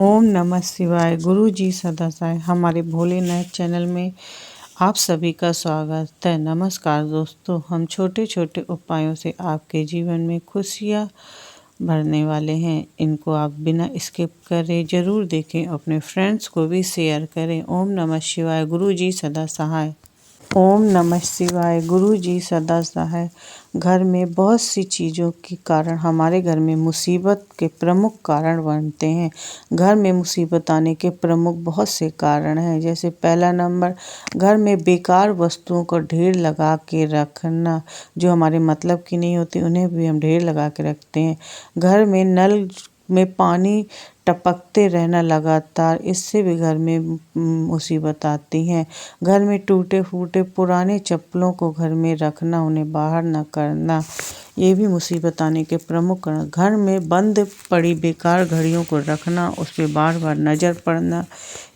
ओम नमः शिवाय। गुरु जी सदा सहाय। हमारे भोलेनाथ चैनल में आप सभी का स्वागत है। नमस्कार दोस्तों, हम छोटे छोटे उपायों से आपके जीवन में खुशियाँ भरने वाले हैं। इनको आप बिना स्किप करे जरूर देखें, अपने फ्रेंड्स को भी शेयर करें। ओम नमः शिवाय। गुरु जी सदा सहाय। ओम नमः शिवाय। गुरु जी सदा सहाय। घर में बहुत सी चीज़ों के कारण हमारे घर में मुसीबत के प्रमुख कारण बनते हैं। घर में मुसीबत आने के प्रमुख बहुत से कारण हैं। जैसे पहला नंबर, घर में बेकार वस्तुओं को ढेर लगा के रखना। जो हमारे मतलब की नहीं होती उन्हें भी हम ढेर लगा के रखते हैं। घर में नल में पानी टपकते रहना लगातार, इससे भी घर में मुसीबत आती है। घर में टूटे फूटे पुराने चप्पलों को घर में रखना, उन्हें बाहर न करना, ये भी मुसीबत आने के प्रमुख कारण। घर में बंद पड़ी बेकार घड़ियों को रखना, उस पर बार बार नज़र पड़ना,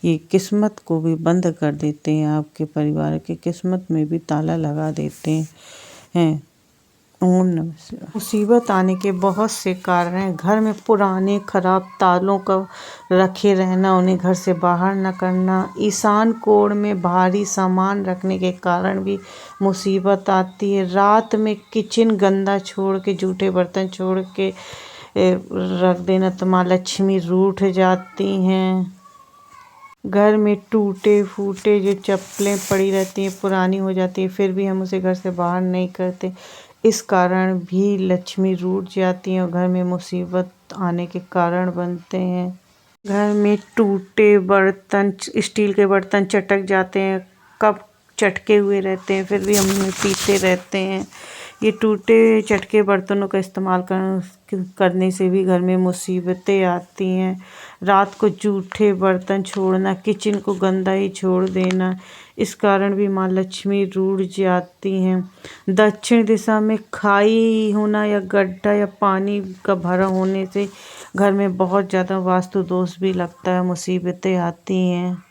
ये किस्मत को भी बंद कर देते हैं। आपके परिवार की किस्मत में भी ताला लगा देते हैं। ओम नमः शिवाय। मुसीबत आने के बहुत से कारण हैं। घर में पुराने खराब तालों का रखे रहना, उन्हें घर से बाहर न करना। ईशान कोण में भारी सामान रखने के कारण भी मुसीबत आती है। रात में किचन गंदा छोड़ के, जूठे बर्तन छोड़ के रख देना तो माँ लक्ष्मी रूठ जाती हैं। घर में टूटे फूटे जो चप्पलें पड़ी रहती हैं, पुरानी हो जाती है, फिर भी हम उसे घर से बाहर नहीं करते, इस कारण भी लक्ष्मी रूठ जाती है और घर में मुसीबत आने के कारण बनते हैं। घर में टूटे बर्तन, स्टील के बर्तन चटक जाते हैं, कप चटके हुए रहते हैं, फिर भी हम उन्हें पीते रहते हैं। ये टूटे चटके बर्तनों का इस्तेमाल करने से भी घर में मुसीबतें आती हैं। रात को जूठे बर्तन छोड़ना, किचन को गंदा ही छोड़ देना, इस कारण भी माँ लक्ष्मी रूठ जाती हैं। दक्षिण दिशा में खाई होना या गड्ढा या पानी का भरा होने से घर में बहुत ज़्यादा वास्तु दोष भी लगता है, मुसीबतें आती हैं।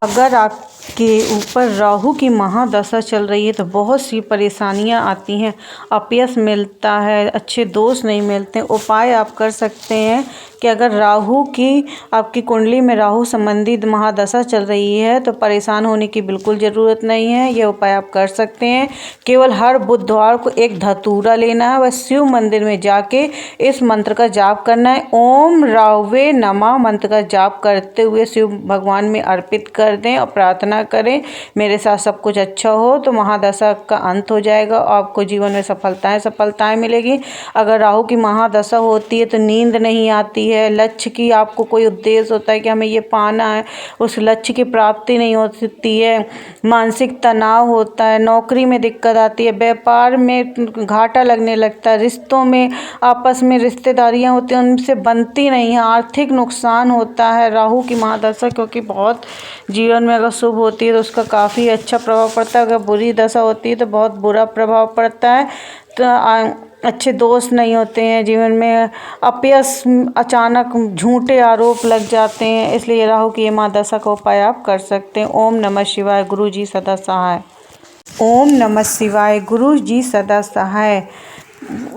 अगर आपके ऊपर राहु की महादशा चल रही है तो बहुत सी परेशानियां आती हैं, अपयश मिलता है, अच्छे दोस्त नहीं मिलते। उपाय आप कर सकते हैं कि अगर राहु की आपकी कुंडली में राहु संबंधित महादशा चल रही है तो परेशान होने की बिल्कुल ज़रूरत नहीं है। ये उपाय आप कर सकते हैं। केवल हर बुधवार को एक धतूरा लेना है, वह शिव मंदिर में जाके इस मंत्र का जाप करना है। ओम रावे नमः मंत्र का जाप करते हुए शिव भगवान में अर्पित कर दें और प्रार्थना करें मेरे साथ सब कुछ अच्छा हो, तो महादशा का अंत हो जाएगा और आपको जीवन में सफलताएं मिलेगी। अगर राहु की महादशा होती है तो नींद नहीं आती है, लक्ष्य की आपको कोई उद्देश्य होता है कि हमें ये पाना है, उस लक्ष्य की प्राप्ति नहीं होती है, मानसिक तनाव होता है, नौकरी में दिक्कत आती है, व्यापार में घाटा लगने लगता है, रिश्तों में आपस में रिश्तेदारियां होती हैं उनसे बनती नहीं है, आर्थिक नुकसान होता है। राहु की महादशा क्योंकि बहुत जीवन में अगर शुभ होती है तो उसका काफ़ी अच्छा प्रभाव पड़ता है, अगर बुरी दशा होती है तो बहुत बुरा प्रभाव पड़ता है। तो अच्छे दोस्त नहीं होते हैं, जीवन में अपयश, अचानक झूठे आरोप लग जाते हैं, इसलिए राहु की महादशा का उपाय आप कर सकते हैं। ओम नमः शिवाय। गुरु जी सदा सहाय। ओम नमः शिवाय। गुरु जी सदा सहाय।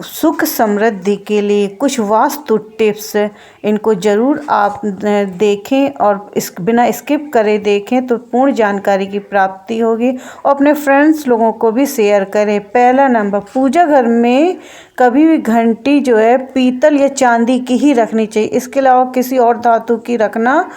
सुख समृद्धि के लिए कुछ वास्तु टिप्स, इनको ज़रूर आप देखें और बिना स्किप करे देखें तो पूर्ण जानकारी की प्राप्ति होगी और अपने फ्रेंड्स लोगों को भी शेयर करें। पहला नंबर, पूजा घर में कभी भी घंटी जो है पीतल या चांदी की ही रखनी चाहिए, इसके अलावा किसी और धातु की रखना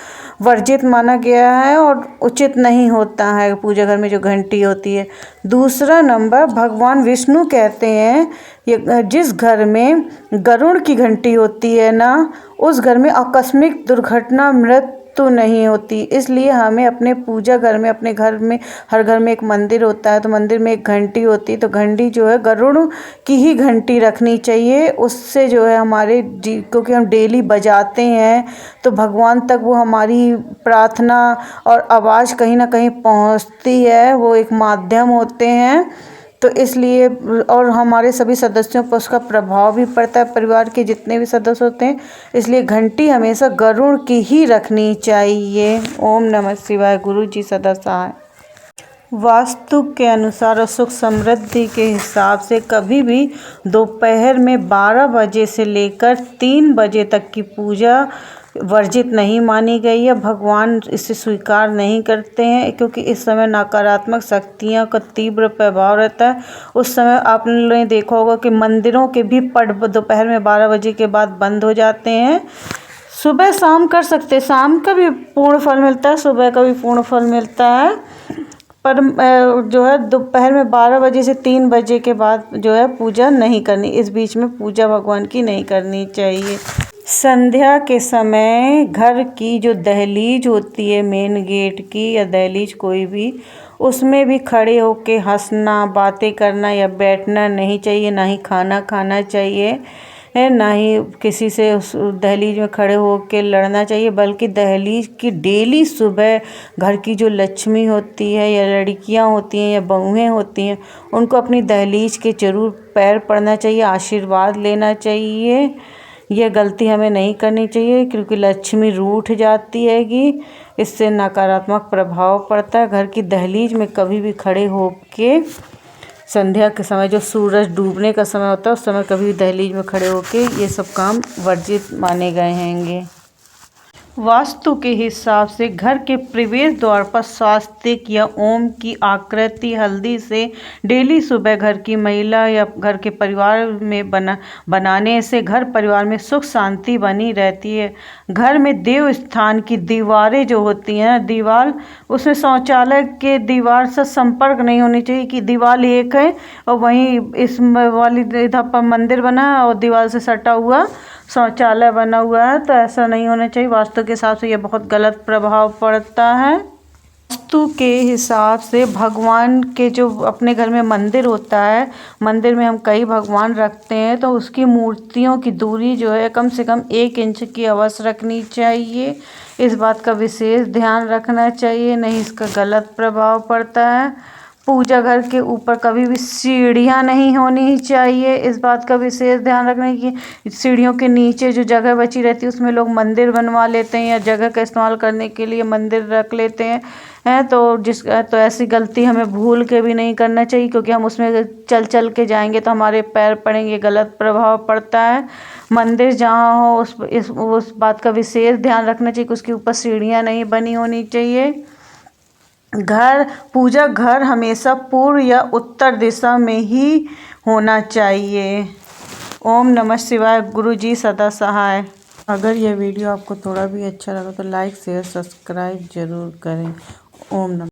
वर्जित माना गया है और उचित नहीं होता है पूजा घर में जो घंटी होती है। दूसरा नंबर, भगवान विष्णु कहते हैं ये जिस घर में गरुड़ की घंटी होती है ना, उस घर में आकस्मिक दुर्घटना मृत्यु नहीं होती, इसलिए हमें अपने पूजा घर में, अपने घर में, हर घर में एक मंदिर होता है तो मंदिर में एक घंटी होती है, तो घंटी जो है गरुड़ की ही घंटी रखनी चाहिए। उससे जो है हमारे क्योंकि हम डेली बजाते हैं तो भगवान तक वो हमारी प्रार्थना और आवाज़ कहीं ना कहीं पहुंचती है, वो एक माध्यम होते हैं, तो इसलिए और हमारे सभी सदस्यों पर उसका प्रभाव भी पड़ता है, परिवार के जितने भी सदस्य होते हैं, इसलिए घंटी हमेशा गरुड़ की ही रखनी चाहिए। ओम नमः शिवाय। गुरु जी सदा सहाय। वास्तु के अनुसार और सुख समृद्धि के हिसाब से कभी भी दोपहर में 12 बजे से लेकर 3 बजे तक की पूजा वर्जित नहीं मानी गई है। भगवान इसे स्वीकार नहीं करते हैं क्योंकि इस समय नकारात्मक शक्तियों का तीव्र प्रभाव रहता है। उस समय आपने देखा होगा कि मंदिरों के भी पट दोपहर में 12 बजे के बाद बंद हो जाते हैं। सुबह शाम कर सकते, शाम का भी पूर्ण फल मिलता है, सुबह का भी पूर्ण फल मिलता है, पर जो है दोपहर में 12 बजे से 3 बजे के बाद जो है पूजा नहीं करनी। इस बीच में पूजा भगवान की नहीं करनी चाहिए। संध्या के समय घर की जो दहलीज होती है, मेन गेट की या दहलीज कोई भी, उसमें भी खड़े होके हंसना, बातें करना या बैठना नहीं चाहिए। ना ही खाना खाना चाहिए है, ना ही किसी से उस दहलीज में खड़े होके लड़ना चाहिए। बल्कि दहलीज की डेली सुबह घर की जो लक्ष्मी होती है या लड़कियां होती हैं या बहुएं होती हैं, उनको अपनी दहलीज के जरूर पैर पड़ना चाहिए, आशीर्वाद लेना चाहिए। यह गलती हमें नहीं करनी चाहिए क्योंकि लक्ष्मी रूठ जाती हैगी, इससे नकारात्मक प्रभाव पड़ता है। घर की दहलीज में कभी भी खड़े होके संध्या के समय, जो सूरज डूबने का समय होता है, उस समय कभी दहलीज में खड़े होके ये सब काम वर्जित माने गए हैंगे। वास्तु के हिसाब से घर के प्रवेश द्वार पर स्वास्तिक या ओम की आकृति हल्दी से डेली सुबह घर की महिला या घर के परिवार में बनाने से घर परिवार में सुख शांति बनी रहती है। घर में देव स्थान की दीवारें जो होती हैं, दीवार उसमें शौचालय के दीवार से संपर्क नहीं होनी चाहिए कि दीवार एक है और वहीं इस वाली इधर पर मंदिर बना है और दीवार से सटा हुआ शौचालय बना हुआ है, तो ऐसा नहीं होना चाहिए। वास्तु के हिसाब से ये बहुत गलत प्रभाव पड़ता है। वास्तु के हिसाब से भगवान के जो अपने घर में मंदिर होता है, मंदिर में हम कई भगवान रखते हैं, तो उसकी मूर्तियों की दूरी जो है कम से कम 1 इंच की अवश्य रखनी चाहिए। इस बात का विशेष ध्यान रखना चाहिए, नहीं इसका गलत प्रभाव पड़ता है। पूजा घर के ऊपर कभी भी सीढ़ियाँ नहीं होनी चाहिए, इस बात का विशेष ध्यान रखना है कि सीढ़ियों के नीचे जो जगह बची रहती है उसमें लोग मंदिर बनवा लेते हैं या जगह का इस्तेमाल करने के लिए मंदिर रख लेते हैं तो ऐसी गलती हमें भूल के भी नहीं करना चाहिए क्योंकि हम उसमें चल चल के जाएंगे तो हमारे पैर पड़ेंगे, गलत प्रभाव पड़ता है। मंदिर जहाँ हो उस बात का विशेष ध्यान रखना चाहिए कि उसके ऊपर सीढ़ियाँ नहीं बनी होनी चाहिए। पूजा घर हमेशा पूर्व या उत्तर दिशा में ही होना चाहिए। ओम नमः शिवाय। गुरु जी सदा सहाय। अगर यह वीडियो आपको थोड़ा भी अच्छा लगा तो लाइक शेयर सब्सक्राइब जरूर करें। ओम नमः।